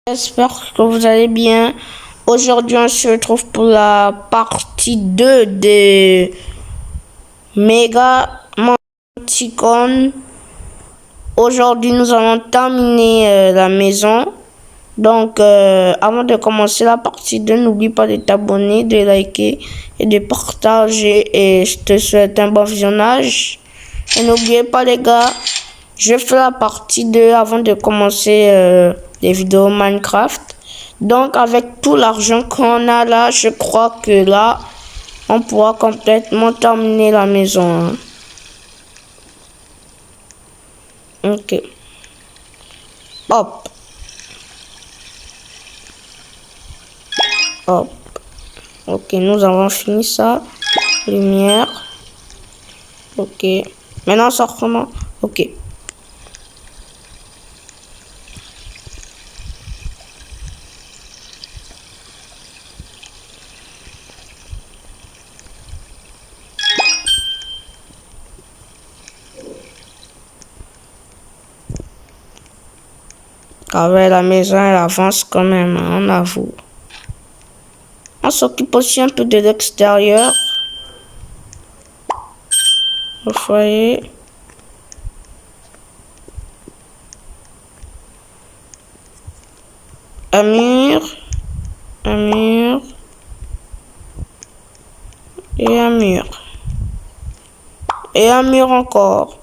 J'espère que vous allez bien. Aujourd'hui, on se retrouve pour la partie 2 de Mega Manticon. Aujourd'hui, nous allons terminer la maison. Donc, avant de commencer la partie 2, n'oublie pas de t'abonner, de liker et de partager. Et je te souhaite un bon visionnage. Et n'oubliez pas, les gars, je fais la partie 2 avant de commencer les vidéos Minecraft. Donc, avec tout l'argent qu'on a là, je crois que là, on pourra complètement terminer la maison. Hein. Ok. Hop. Hop. Ok, nous avons fini ça. Lumière. Ok. Maintenant, ça recommence. Ok. Ah ouais, la maison, elle avance quand même, hein, on avoue. On s'occupe aussi un peu de l'extérieur. Le foyer. Un mur. Un mur. Et un mur. Et un mur encore.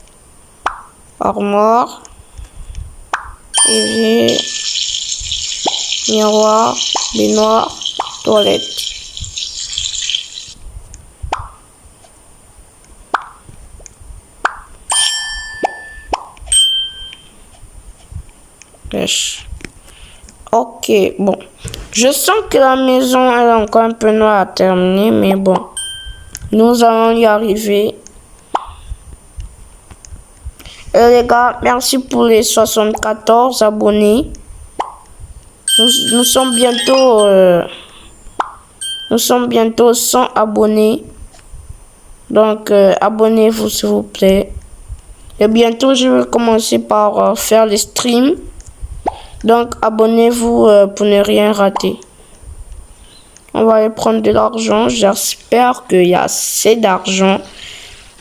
Armoire. Évier. Miroir. Baignoire. Toilette. Pêche. Ok, bon. Je sens que la maison elle est encore un peu noire à terminer, mais bon. Nous allons y arriver. Les gars, merci pour les 74 abonnés. Nous sommes bientôt 100 abonnés. Donc, abonnez-vous s'il vous plaît. Et bientôt, je vais commencer par faire les streams. Donc, abonnez-vous pour ne rien rater. On va aller prendre de l'argent. J'espère qu'il y a assez d'argent.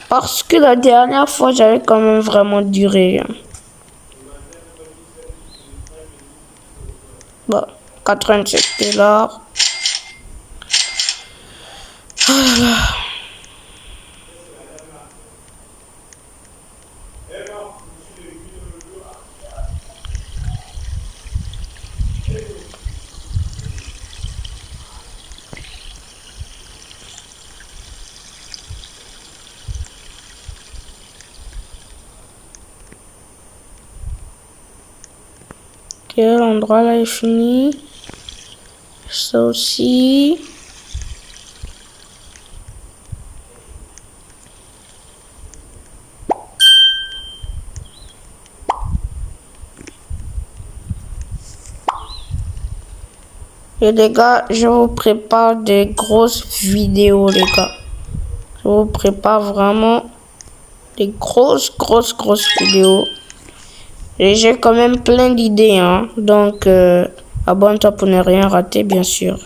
Parce que la dernière fois, j'avais quand même vraiment duré. Bon, 87 $. Oh là là. Quel endroit là est fini? Ça aussi. Et les gars, je vous prépare des grosses vidéos, les gars. Je vous prépare vraiment des grosses vidéos. Et j'ai quand même plein d'idées, hein. Donc, abonne-toi pour ne rien rater, bien sûr.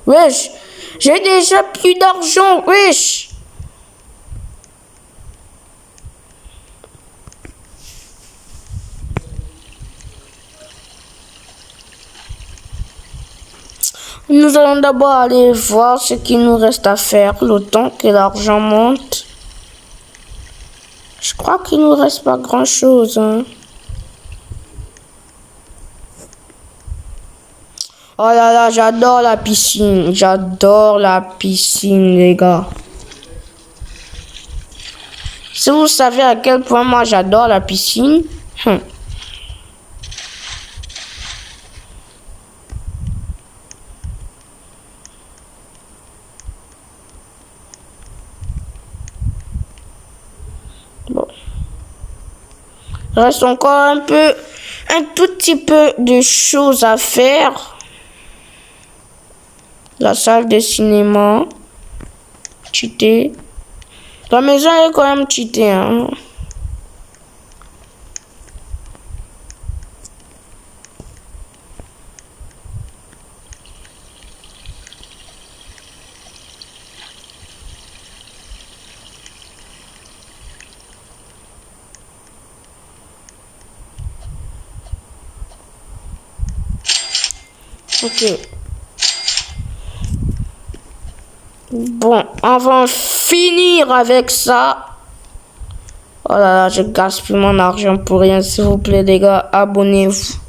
Wesh, j'ai déjà plus d'argent, wesh. Nous allons d'abord aller voir ce qu'il nous reste à faire, le temps que l'argent monte. Je crois qu'il nous reste pas grand chose, hein. Oh là là, j'adore la piscine. J'adore la piscine, les gars. Si vous savez à quel point moi j'adore la piscine. Bon. Reste encore un tout petit peu de choses à faire. La salle de cinéma. Cheaté. La maison est quand même cheatée, hein. Ok. Bon, on va en finir avec ça. Oh là là, je gaspille mon argent pour rien. S'il vous plaît, les gars, abonnez-vous.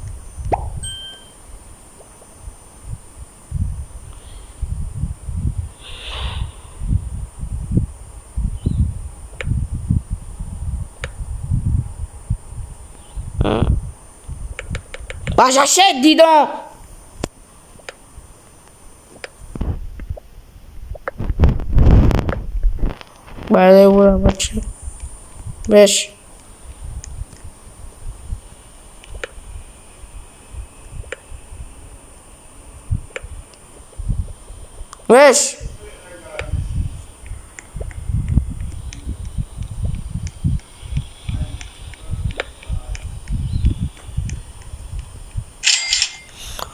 Bah, j'achète, dis donc. Bah, elle est où la voiture? Wesh. Wesh.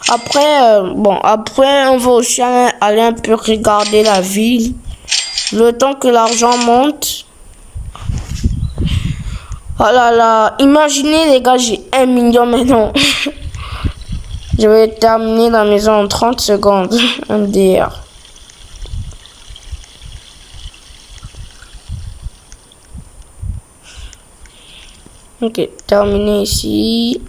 Après, bon, après, on va aussi aller un peu regarder la ville. Le temps que l'argent monte. Oh là là, imaginez les gars, j'ai 1 million maintenant. Je vais terminer la maison en 30 secondes. MDR. Ok, terminé ici.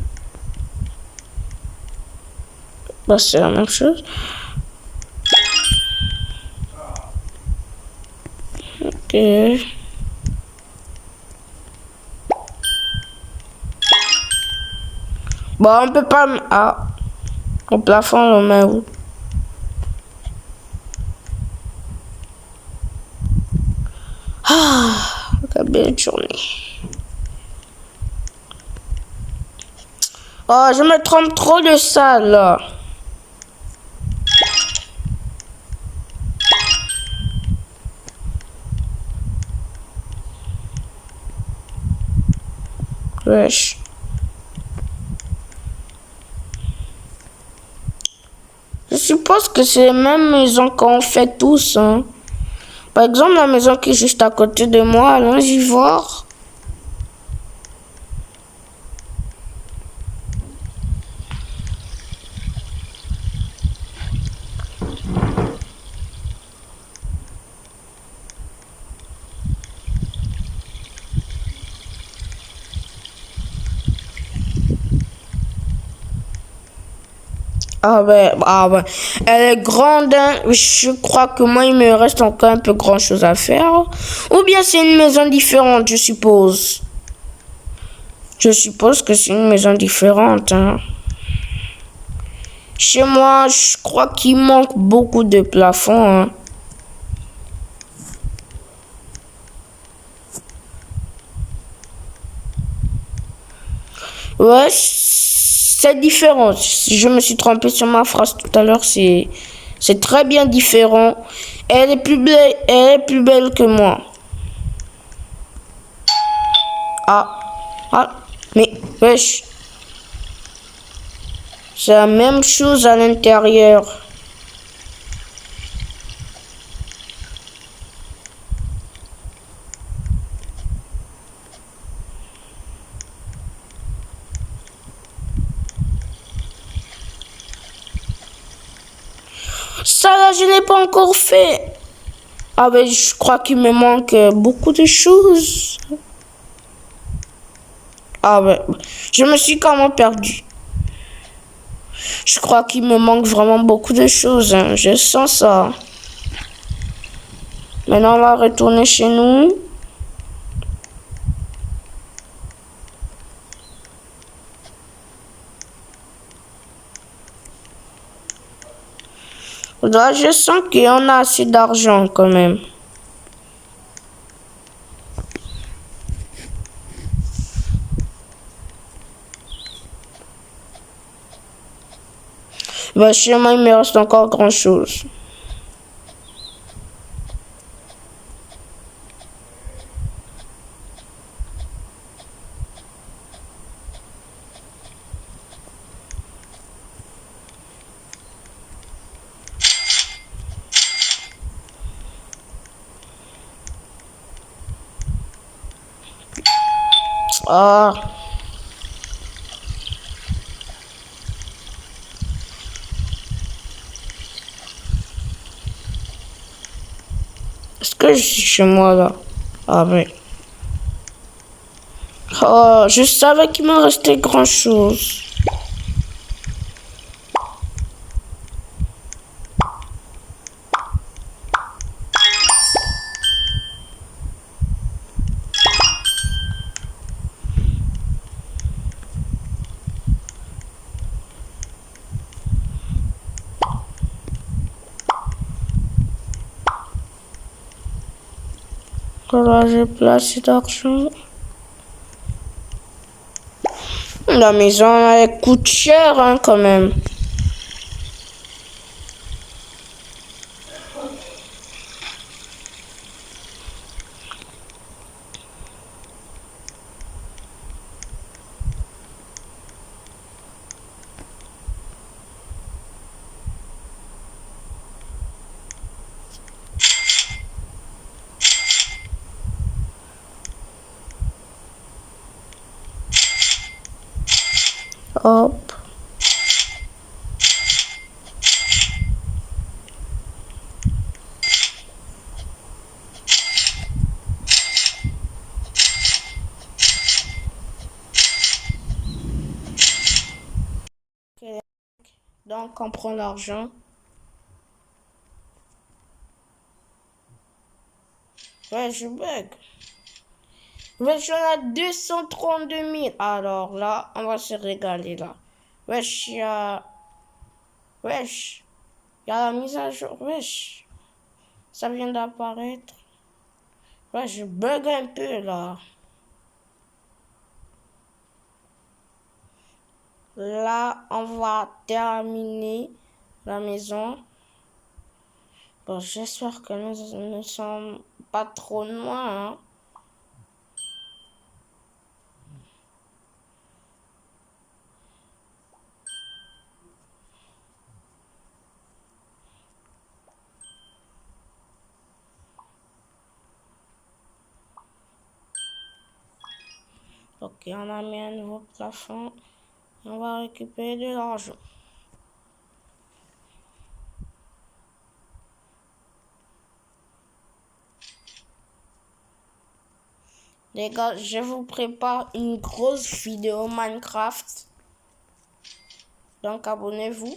Bah, c'est la même chose. Ok. Bon, on peut pas... Ah. Au plafond, on le met où? Ah, quelle belle journée. Oh, je me trompe trop de ça, là. Wesh. Je suppose que c'est la même maison qu'on fait tous, hein. Par exemple, la maison qui est juste à côté de moi, allons-y voir. Ah ouais, elle est grande, hein. Je crois que moi, il me reste encore un peu grand chose à faire. Ou bien c'est une maison différente, je suppose. Je suppose que c'est une maison différente, hein. Chez moi, je crois qu'il manque beaucoup de plafonds, hein. Ouais, c'est différent. Je me suis trompé sur ma phrase tout à l'heure. C'est très bien différent. Elle est plus belle que moi. Ah, mais wesh. C'est la même chose à l'intérieur. Ça là, je n'ai pas encore fait. Ah ben, je crois qu'il me manque beaucoup de choses. Ah ben, je me suis quand même perdu. Je crois qu'il me manque vraiment beaucoup de choses, hein. Je sens ça. Maintenant, on va retourner chez nous. Là, je sens qu'on a assez d'argent quand même. Bah, chez moi, il me reste encore grand chose. Ah. Est-ce que je suis chez moi là? Ah oui. Oh, je savais qu'il me restait grand chose. Voilà, j'ai placé d'argent. La maison, elle coûte cher hein, quand même. Hop. Donc, on prend l'argent. Ouais, je bug. Wesh, on a 232 000. Alors là, on va se régaler là. Wesh, il y a... Wesh, il y a la mise à jour. Wesh, ça vient d'apparaître. Ouais, je bug un peu là. Là, on va terminer la maison. Bon, j'espère que nous ne sommes pas trop loin. Hein. Ok, on a mis un nouveau plafond. On va récupérer de l'argent. Les gars, je vous prépare une grosse vidéo Minecraft. Donc abonnez-vous.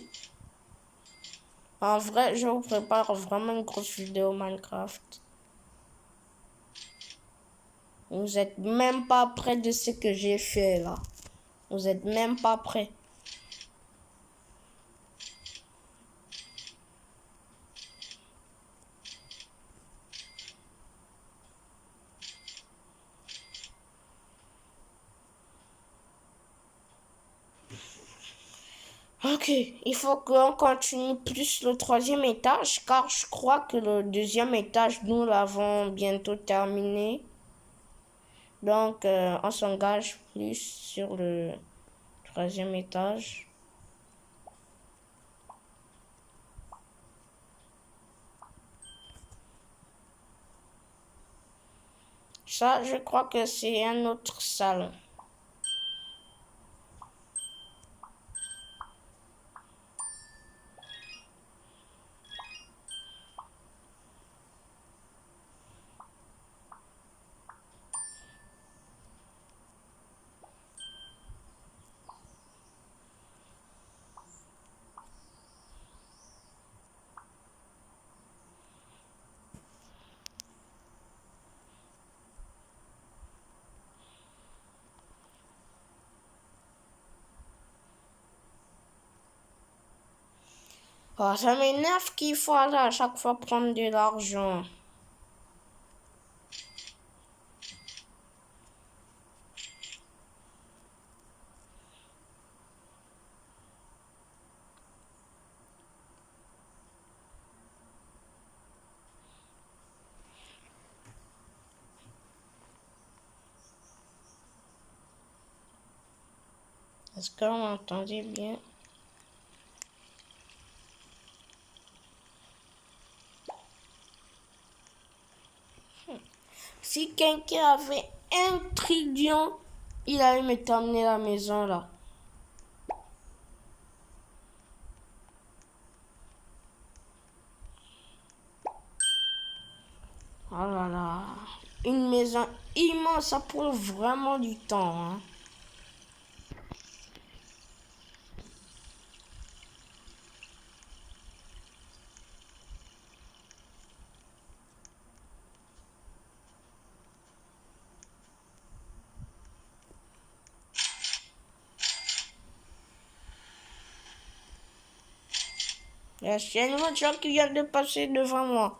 En vrai, je vous prépare vraiment une grosse vidéo Minecraft. Vous êtes même pas près de ce que j'ai fait là. Vous êtes même pas prêts. Ok, il faut qu'on continue plus le troisième étage car je crois que le deuxième étage, nous l'avons bientôt terminé. Donc, on s'engage plus sur le troisième étage. Ça, je crois que c'est un autre salon. Oh, ça m'énerve qu'il faut aller à chaque fois prendre de l'argent. Est-ce que vous m'entendez bien? Si quelqu'un avait un trillion, il allait me terminer la maison là. Oh là là. Une maison immense, ça prend vraiment du temps. Hein. Il y a une voiture qui vient de passer devant moi.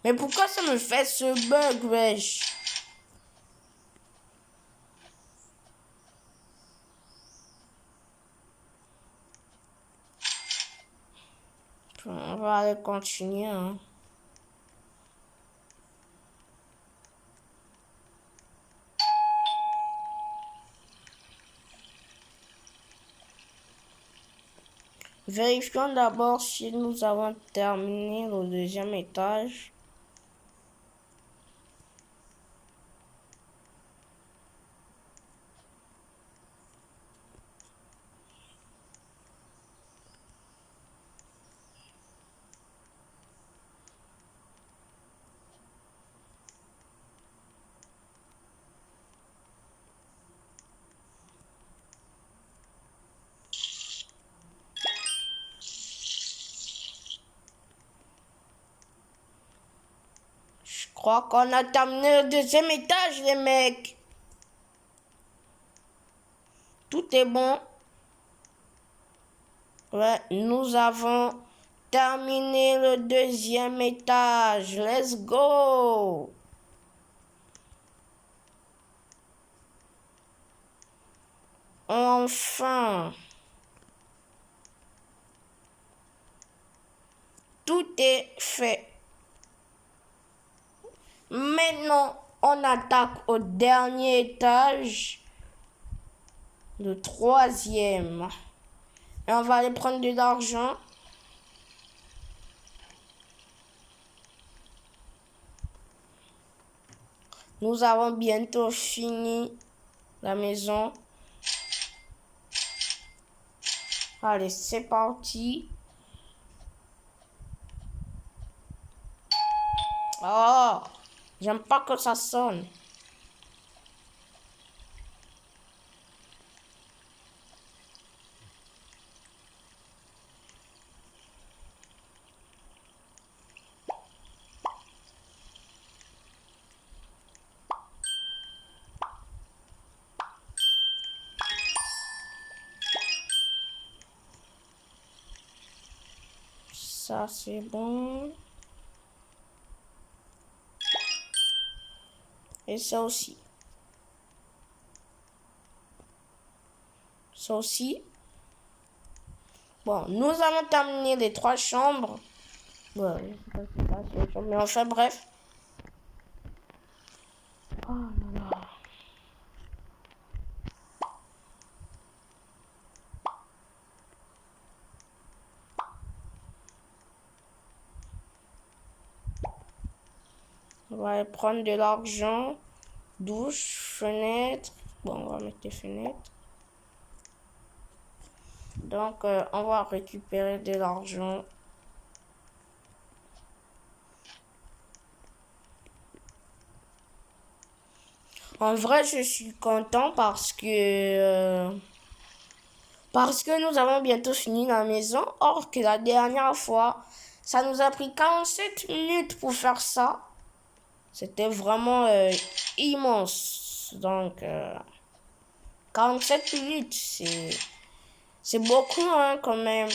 Mais pourquoi ça me fait ce bug, wesh? On va aller continuer. Hein. Vérifions d'abord si nous avons terminé le deuxième étage. Je crois qu'on a terminé le deuxième étage, les mecs. Tout est bon. Ouais, nous avons terminé le deuxième étage. Let's go. Enfin. Tout est fait. Maintenant, on attaque au dernier étage. Le troisième. Et on va aller prendre de l'argent. Nous avons bientôt fini la maison. Allez, c'est parti. Oh, j'aime pas que ça sonne. Ça, c'est bon. Et ça aussi. Ça aussi. Bon, nous allons terminer les 3 chambres. Ouais, mais enfin, bref. Oh là là. On va aller prendre de l'argent. Douche, fenêtre. Bon, on va mettre les fenêtres. Donc, on va récupérer de l'argent. En vrai, je suis content parce que nous avons bientôt fini la maison. Or que la dernière fois, ça nous a pris 47 minutes pour faire ça. C'était vraiment immense. Donc, 47 minutes, c'est beaucoup hein, quand même.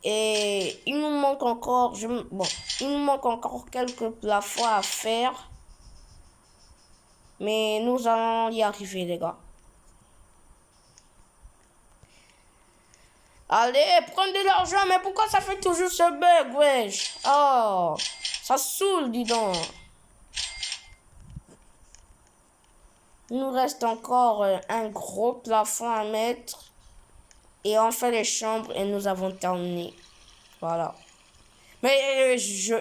Et il nous manque encore, il nous manque encore quelques plafonds à faire. Mais nous allons y arriver, les gars. Allez, prenez de l'argent, mais pourquoi ça fait toujours ce bug, wesh? Oh, ça saoule, dis donc. Il nous reste encore un gros plafond à mettre. Et on fait les chambres et nous avons terminé. Voilà. Mais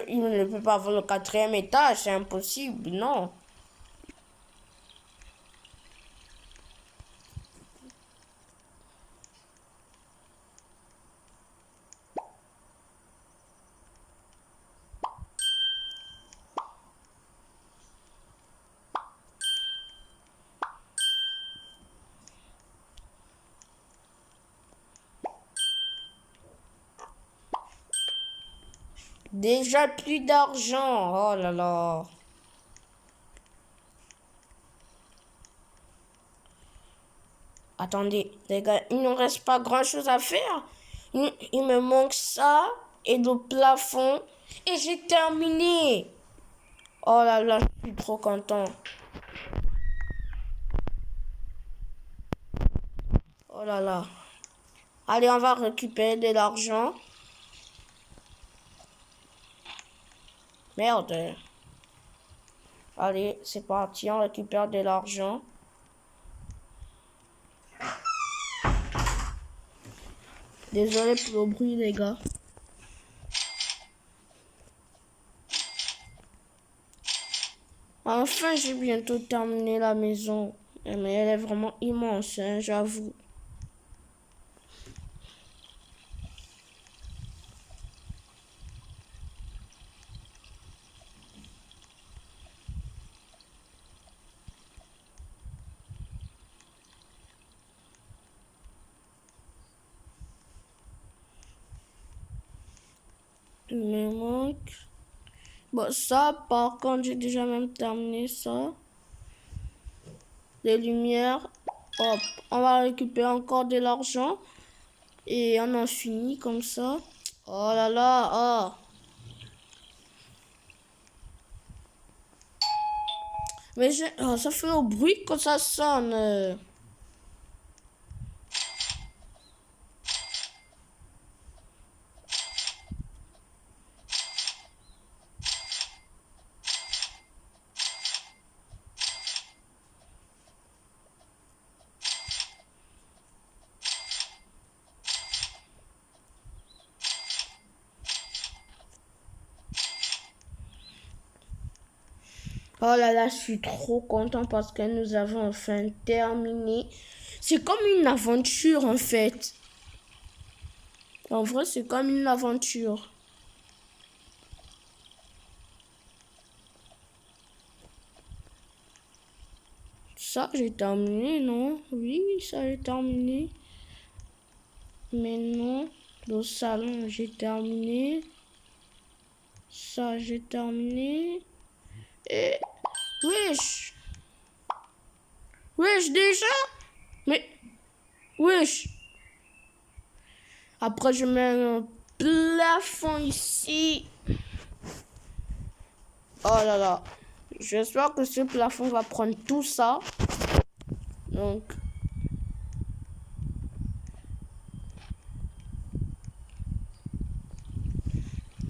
il ne peut pas avoir le 4e étage, c'est impossible, non. Déjà plus d'argent, oh là là. Attendez, les gars, il ne reste pas grand-chose à faire. Il me manque ça et le plafond. Et j'ai terminé. Oh là là, je suis trop content. Oh là là. Allez, on va récupérer de l'argent. Merde. Allez, c'est parti, on récupère de l'argent. Désolé pour le bruit, les gars. Enfin, j'ai bientôt terminé la maison. Mais elle est vraiment immense, hein, j'avoue. Il me manque. Bon, ça, par contre, j'ai déjà même terminé ça. Les lumières. Hop, on va récupérer encore de l'argent. Et on en finit comme ça. Oh là là, oh. Mais ça fait un bruit quand ça sonne. Oh là là, je suis trop content parce que nous avons enfin terminé. C'est comme une aventure en fait. En vrai, c'est comme une aventure. Ça, j'ai terminé, non? Oui, ça, j'ai terminé. Mais non, le salon, j'ai terminé. Ça, j'ai terminé. Et... Wesh! Wesh, déjà? Mais... Wesh! Après, je mets un plafond ici. Oh là là. J'espère que ce plafond va prendre tout ça. Donc...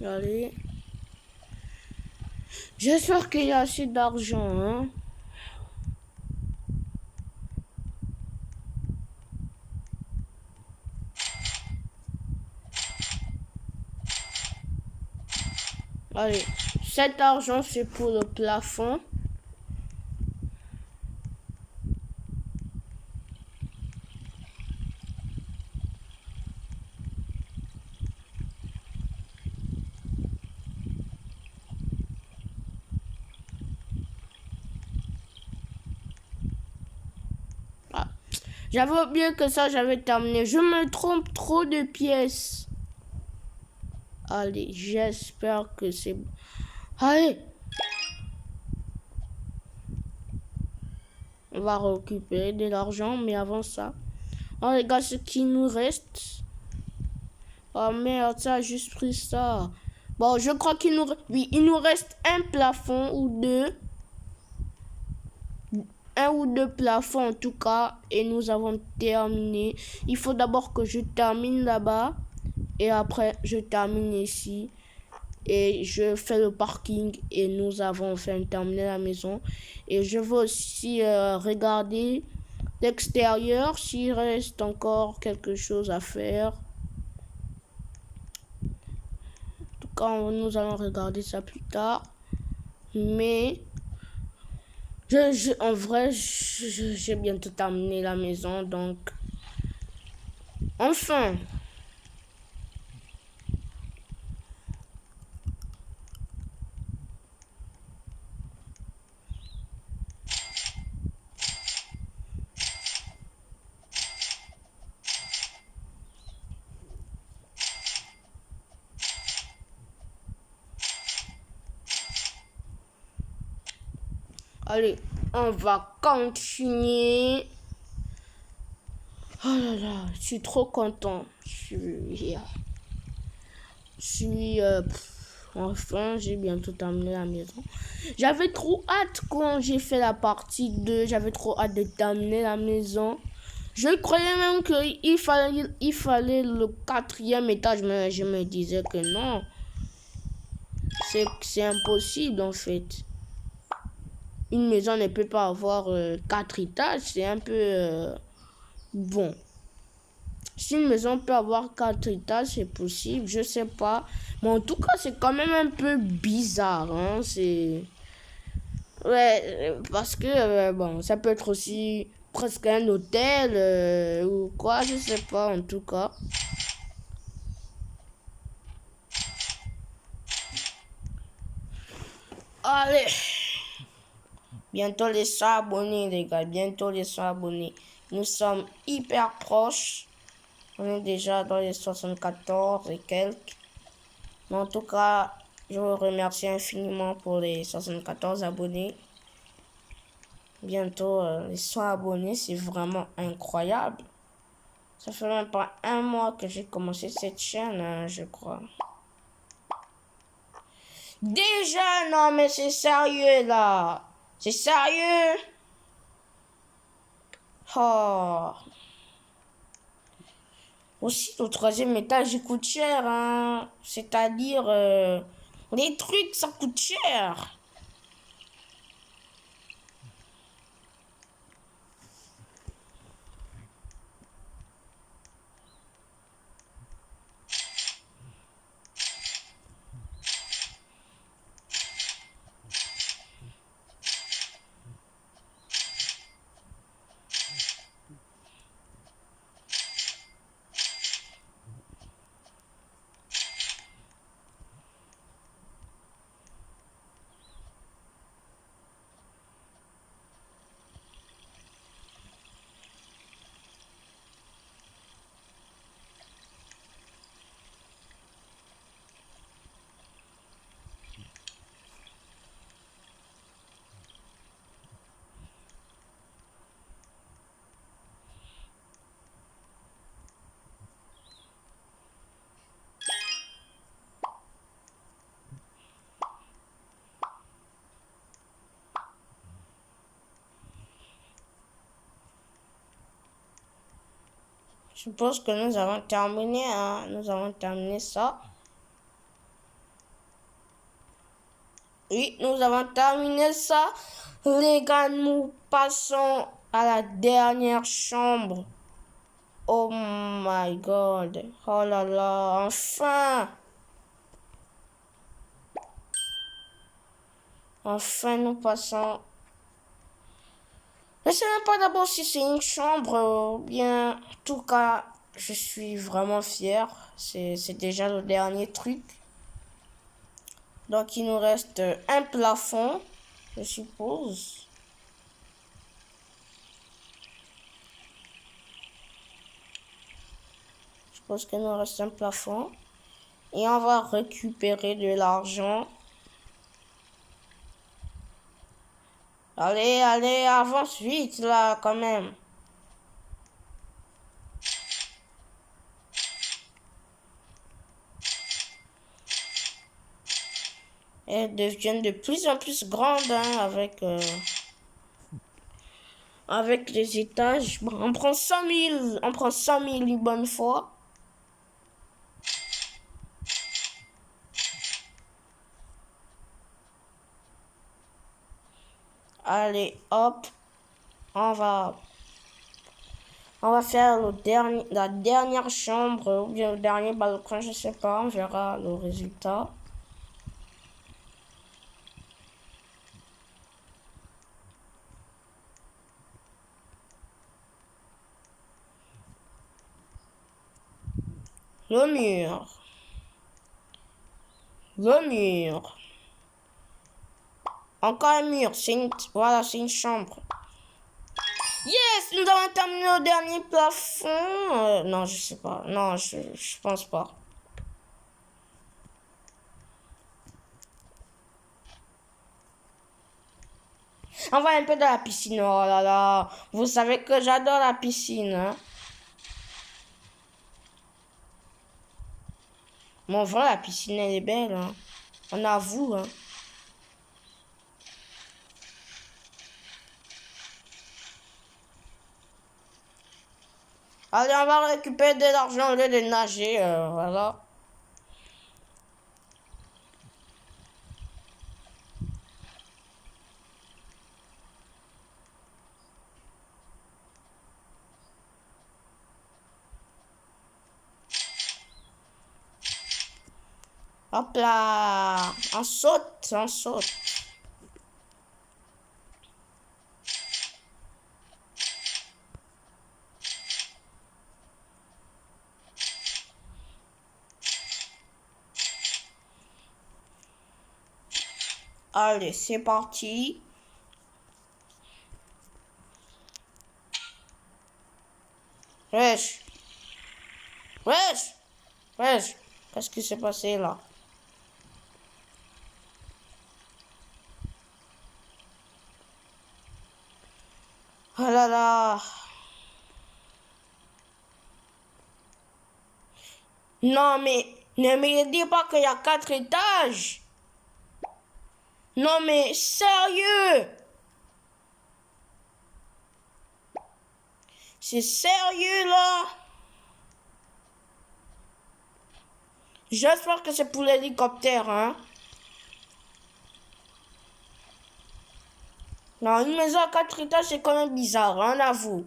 Allez. J'espère qu'il y a assez d'argent, hein. Allez, cet argent, c'est pour le plafond. Ah, j'avais oublié que ça, j'avais terminé. Je me trompe trop de pièces. Allez, j'espère que c'est bon. Allez. On va récupérer de l'argent, mais avant ça... Oh les gars, ce qui nous reste... Oh merde, ça a juste pris ça. Bon, je crois qu'il nous... Oui, il nous reste un plafond ou deux. Un ou deux plafonds en tout cas. Et nous avons terminé. Il faut d'abord que je termine là-bas. Et après, je termine ici. et je fais le parking et nous avons enfin terminé la maison. Et je veux aussi regarder l'extérieur s'il reste encore quelque chose à faire. En tout cas, nous allons regarder ça plus tard. Mais en vrai, j'ai bientôt terminé la maison, donc enfin. Allez, on va continuer. Oh là là, je suis trop content. Enfin, j'ai bientôt terminé la maison. J'avais trop hâte quand j'ai fait la partie 2. J'avais trop hâte de terminer la maison. Je croyais même qu'il fallait le 4e étage, mais je me disais que non. C'est impossible en fait. Une maison ne peut pas avoir 4 étages. C'est un peu... bon. Si une maison peut avoir 4 étages, c'est possible, je sais pas. Mais en tout cas, c'est quand même un peu bizarre, hein. C'est... Ouais, parce que, bon, ça peut être aussi presque un hôtel ou quoi, je sais pas, en tout cas. Allez. Bientôt les 100 abonnés, les gars. Bientôt les 100 abonnés. Nous sommes hyper proches. On est déjà dans les 74 et quelques. Mais en tout cas, je vous remercie infiniment pour les 74 abonnés. Bientôt les 100 abonnés, c'est vraiment incroyable. Ça fait même pas un mois que j'ai commencé cette chaîne, hein, je crois. Déjà, non mais c'est sérieux là. C'est sérieux. Oh. Aussi, le 3e étage, il coûte cher, hein. C'est-à-dire, les trucs, ça coûte cher. Je pense que nous avons terminé, hein. Nous avons terminé ça. Oui, nous avons terminé ça. Les gars, nous passons à la dernière chambre. Oh my god. Oh là là, enfin. Enfin, nous passons. Je ne sais même pas d'abord si c'est une chambre ou bien. En tout cas, je suis vraiment fier. C'est déjà le dernier truc. Donc, il nous reste un plafond, je suppose. Je pense qu'il nous reste un plafond. Et on va récupérer de l'argent. Allez, allez, avance vite là, quand même. Elles deviennent de plus en plus grandes, hein, avec les étages. Bon, on prend 100 000. On prend 100 000 une bonne fois. Allez, hop. On va faire la dernière chambre ou bien le dernier balcon, je sais pas. On verra le résultat. Le mur. Le mur. Encore un mur. Voilà, c'est une chambre. Yes, nous avons terminé le dernier plafond. Non, je sais pas. Non, je pense pas. On va un peu dans la piscine. Oh là là. Vous savez que j'adore la piscine. Hein? Bon, voilà, la piscine, elle est belle. Hein? On avoue. Hein? Allez, on va récupérer de l'argent au lieu de nager. Voilà. Hop là. On saute, on saute. Allez, c'est parti. Wesh. Wesh. Wesh. Qu'est-ce qui s'est passé là? Oh là là. Non, mais ne me dis pas qu'il y a 4 étages. Non, mais sérieux. C'est sérieux là. J'espère que c'est pour l'hélicoptère, hein. Non, une maison à 4 étages, c'est quand même bizarre, hein, avoue.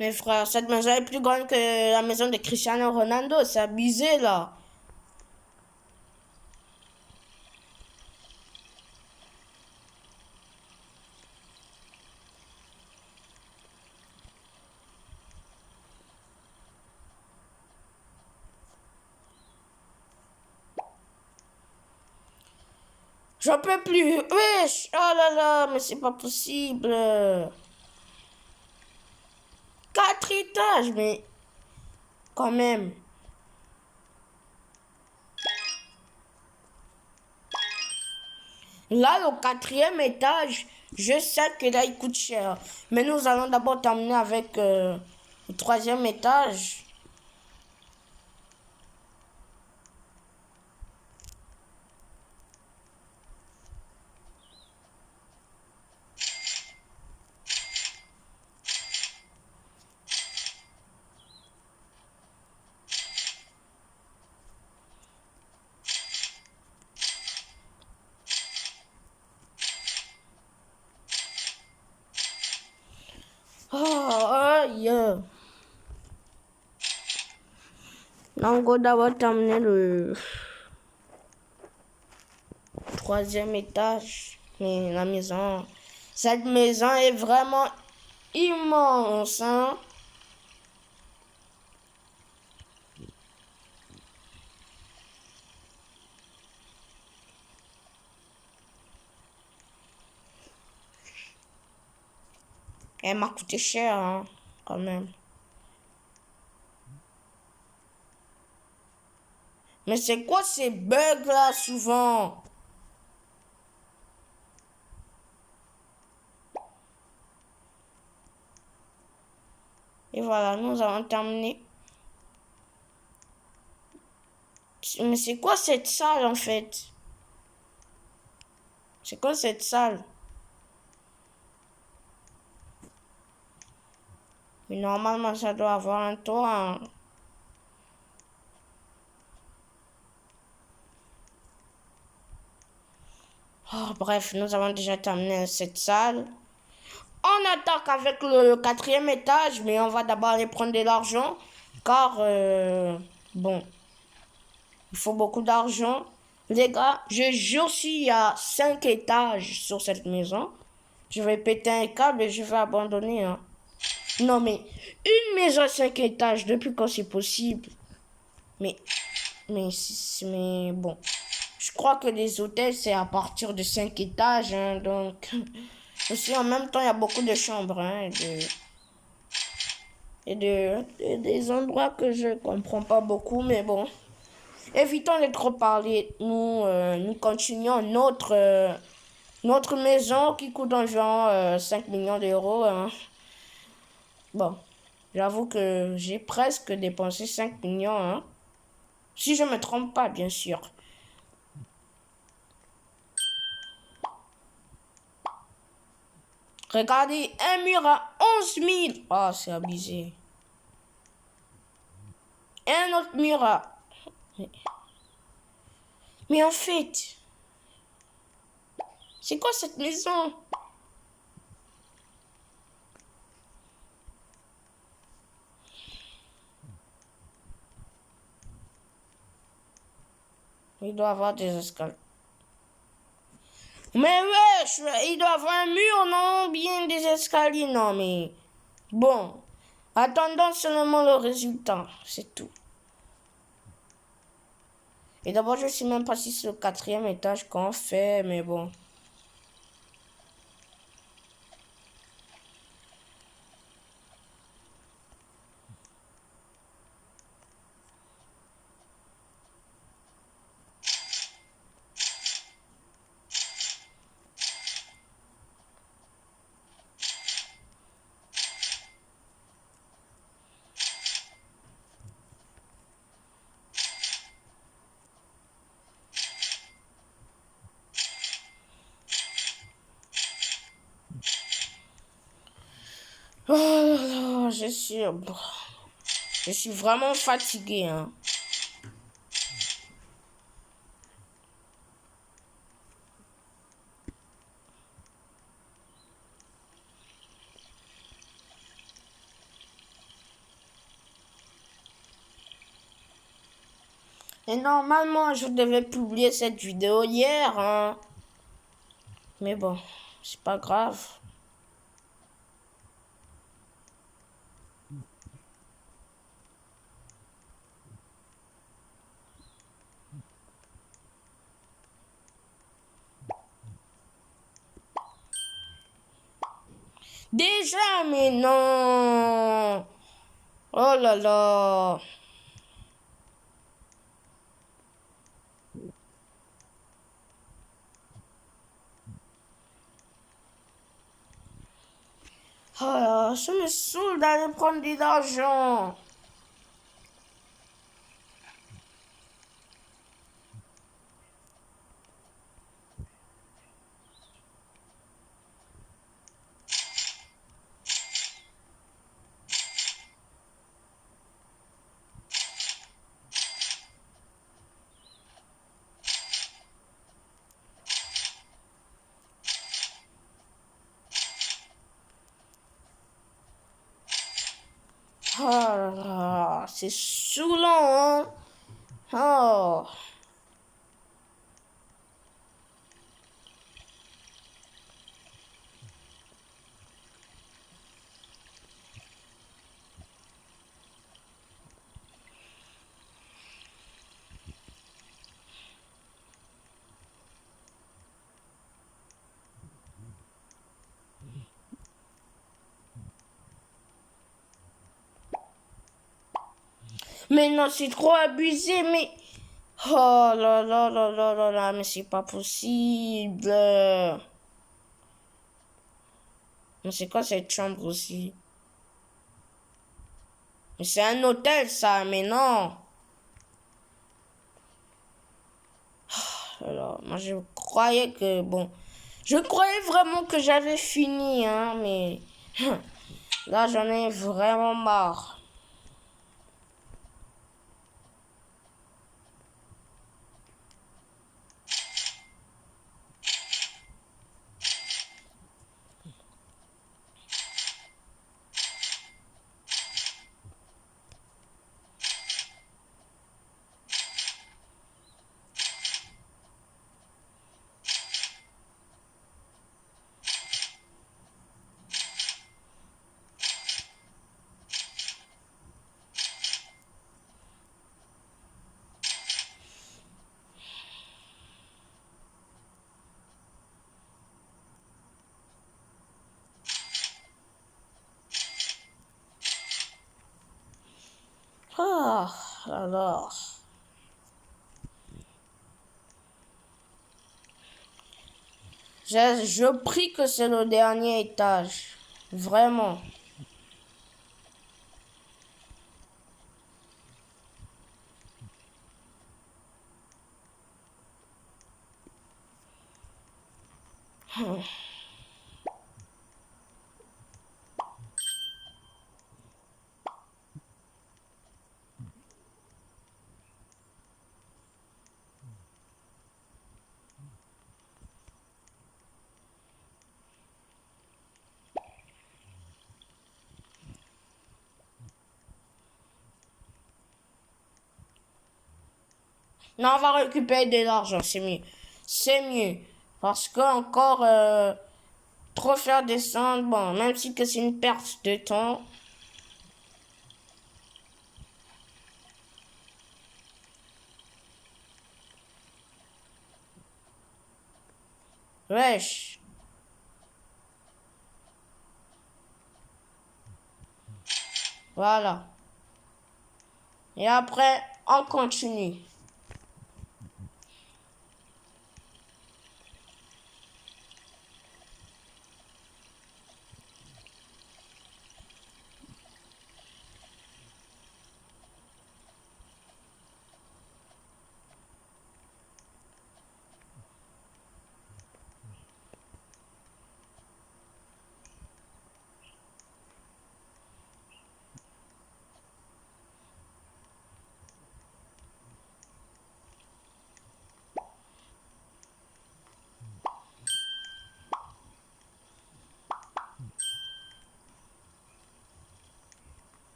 Mais frère, cette maison est plus grande que la maison de Cristiano Ronaldo. C'est abusé, là. J'en peux plus. Wesh. Oh là là, mais c'est pas possible. 4 étages, mais quand même. Là, le 4e étage, je sais que là, il coûte cher. Mais nous allons d'abord terminer avec le 3e étage. Oh, aïe. Donc, on va d'abord terminer le 3e étage. Mais la maison, cette maison est vraiment immense, hein. Elle m'a coûté cher, hein, quand même. Mais c'est quoi ces bugs là souvent? Et voilà, nous avons terminé. Mais c'est quoi cette salle en fait? C'est quoi cette salle? Mais normalement, ça doit avoir un toit, hein. Oh, bref, nous avons déjà terminé cette salle. On attaque avec le quatrième étage, mais on va d'abord aller prendre de l'argent. Car, bon, il faut beaucoup d'argent. Les gars, je jure s'il y a 5 étages sur cette maison, je vais péter un câble et je vais abandonner, hein. Non, mais une maison à 5 étages, depuis quand c'est possible? Mais, mais bon. Je crois que les hôtels, c'est à partir de 5 étages, hein, donc... Aussi, en même temps, il y a beaucoup de chambres, hein, et des endroits que je comprends pas beaucoup, mais bon. Évitons de trop parler. Nous continuons notre maison qui coûte environ 5 millions d'euros, hein. Bon, j'avoue que j'ai presque dépensé 5 millions, hein. Si je me trompe pas, bien sûr. Regardez, un mur à 11 000. Oh, c'est abusé. Un autre mur à... Mais en fait, c'est quoi cette maison? Il doit avoir des escaliers. Mais wesh, il doit avoir un mur, non? Bien des escaliers, non, mais... Bon, attendons seulement le résultat, c'est tout. Et d'abord, je sais même pas si c'est le quatrième étage qu'on fait, mais bon. Oh là là, je suis vraiment fatigué, hein. Et normalement, je devais publier cette vidéo hier, hein. Mais bon, c'est pas grave. Déjà, mais non. Oh là là. Oh, ça me saoule d'aller prendre de l'argent. Oh là là, c'est saoulant, hein. Oh. Mais non, c'est trop abusé, mais... Oh là là là là là là, mais c'est pas possible. Mais c'est quoi cette chambre aussi? Mais c'est un hôtel, ça, mais non. Alors, moi, je croyais que, bon... Je croyais vraiment que j'avais fini, hein, mais... Là, j'en ai vraiment marre. Ah, alors. Je prie que c'est le dernier étage. Vraiment. Non, on va récupérer de l'argent, c'est mieux. C'est mieux. Parce que encore trop faire descendre, bon, même si que c'est une perte de temps. Wesh. Voilà. Et après, on continue.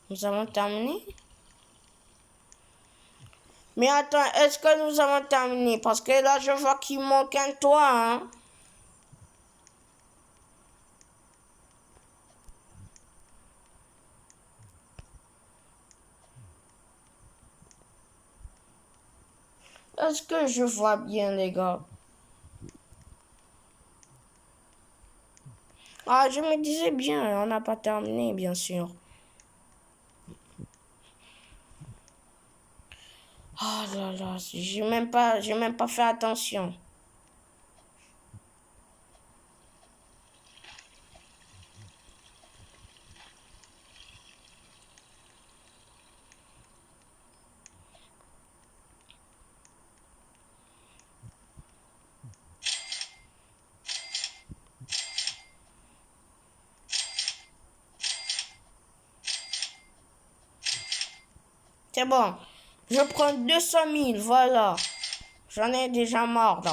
Nous avons terminé? Mais attends, est-ce que nous avons terminé? Parce que là, je vois qu'il manque un toit, hein. Est-ce que je vois bien, les gars? Ah, je me disais bien, on n'a pas terminé, bien sûr. Ah là là, j'ai même pas fait attention. C'est bon. Je prends 200 000, voilà. J'en ai déjà marre, là.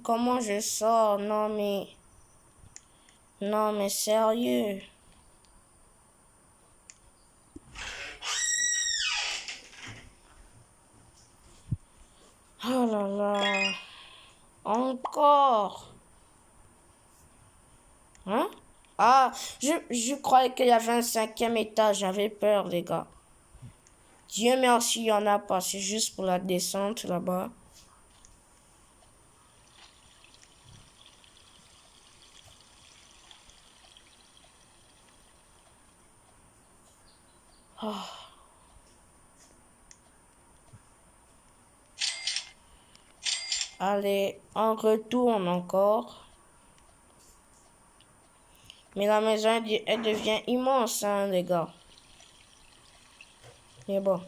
Comment je sors? Non, mais... Non, mais sérieux. Oh là là. Encore. Hein? Ah, je croyais qu'il y avait un cinquième étage. J'avais peur, les gars. Dieu merci, il n'y en a pas. C'est juste pour la descente là-bas. Ah. Allez, on retourne encore. Mais la maison, elle devient immense, hein, les gars. Mais bon.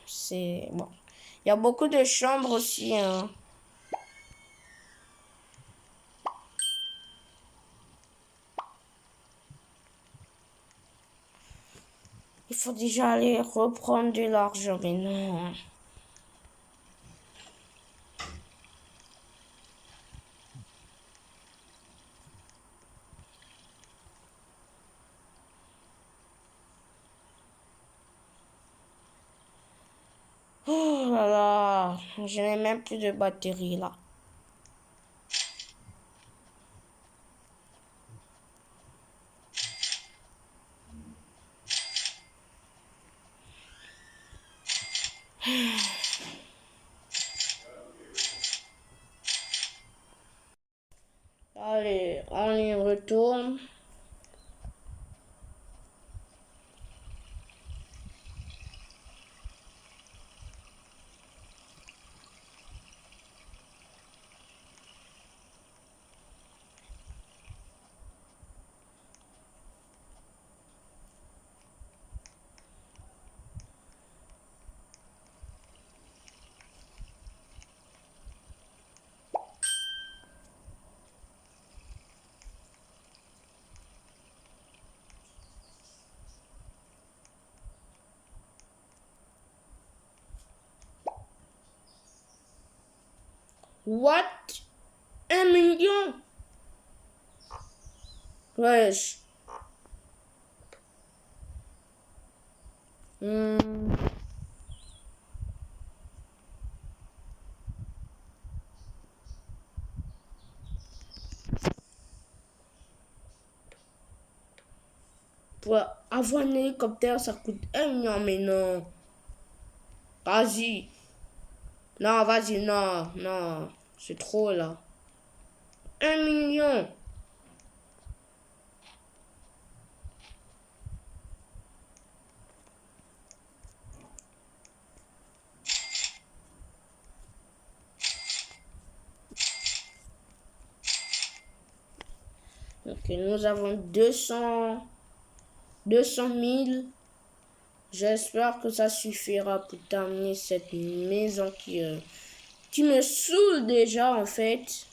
C'est bon. Il y a beaucoup de chambres aussi, hein. Il faut déjà aller reprendre de l'argent, mais non. Oh là là, je n'ai même plus de batterie là. Allez, on y retourne. What? 1 million? Wesh. Hmm. Pour avoir un hélicoptère, ça coûte 1 million, mais non. Vas-y. Non, vas-y, non, non. C'est trop là. 1 million. Ok, nous avons 200 000. J'espère que ça suffira pour terminer cette maison qui me saoule déjà en fait.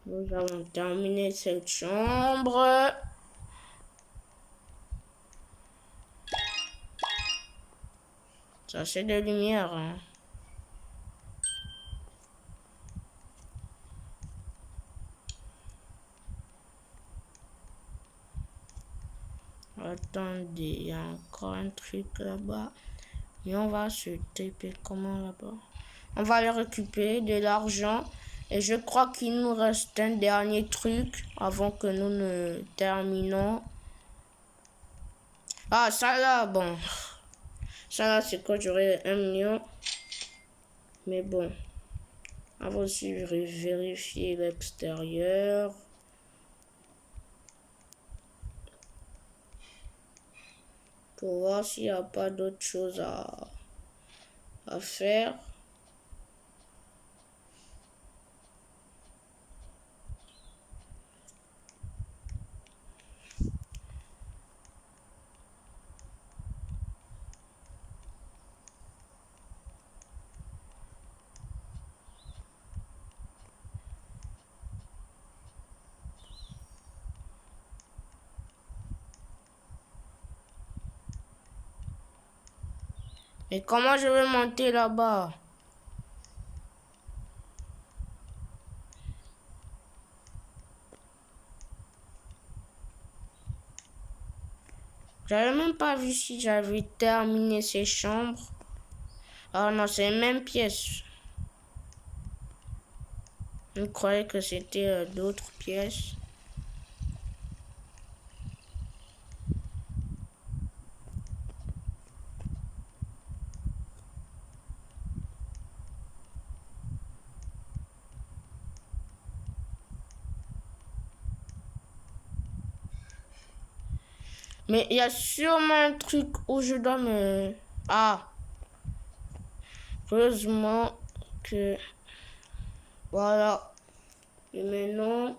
Nous allons terminer cette chambre. Ça c'est de lumière, hein. Attendez, il y a encore un truc là-bas. Et on va se taper comment là-bas? On va aller récupérer de l'argent. Et je crois qu'il nous reste un dernier truc avant que nous ne terminons. Ah, ça là, bon. Ça là, c'est quand j'aurai 1 million. Mais bon. On va aussi vérifier l'extérieur. pour voir s'il n'y a pas d'autre chose à faire. Mais comment je vais monter là-bas? J'avais même pas vu si j'avais terminé ces chambres. Ah non, c'est la même pièce. Je croyais que c'était d'autres pièces. Mais il y a sûrement un truc où je dois me... Ah! Heureusement que... Voilà. Et maintenant...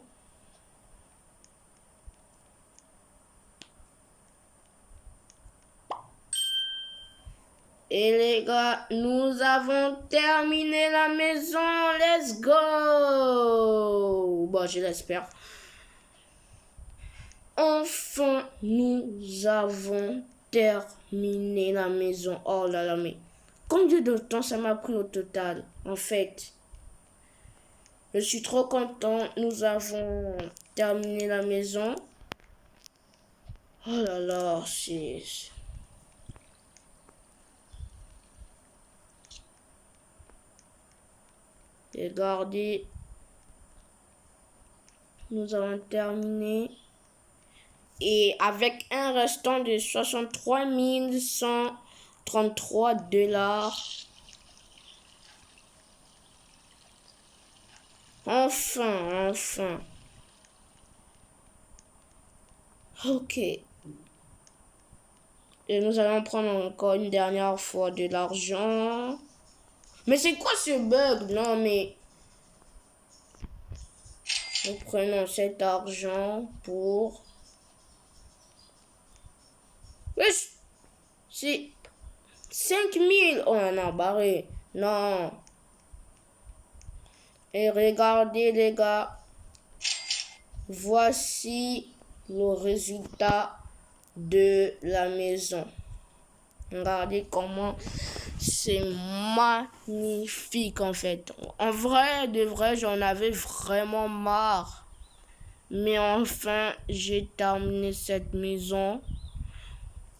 Et les gars, nous avons terminé la maison. Let's go! Bon, je l'espère. Enfin, nous avons terminé la maison. Oh là là, mais combien de temps ça m'a pris au total, en fait? Je suis trop content. Nous avons terminé la maison. Oh là là, c'est... Regardez. Nous avons terminé. Et avec un restant de 63 133 $. Enfin. Ok. Et nous allons prendre encore une dernière fois de l'argent. Mais c'est quoi ce bug? Non, mais... Nous prenons cet argent pour... Wesh! C'est 5000. Oh non, barré. Non. Et regardez les gars. Voici le résultat de la maison. Regardez comment c'est magnifique en fait. En vrai, de vrai, j'en avais vraiment marre. Mais enfin, j'ai terminé cette maison.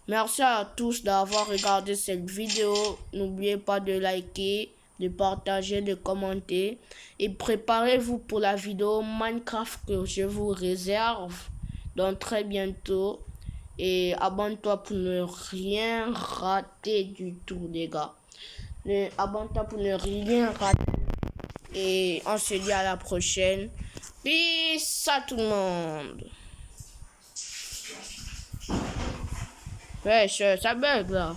Merci à tous d'avoir regardé cette vidéo. N'oubliez pas de liker, de partager, de commenter. Et préparez-vous pour la vidéo Minecraft que je vous réserve dans très bientôt. Et abonne-toi pour ne rien rater du tout, les gars. Abonne-toi pour ne rien rater. Et on se dit à la prochaine. Peace à tout le monde. Ouais, ça bug là.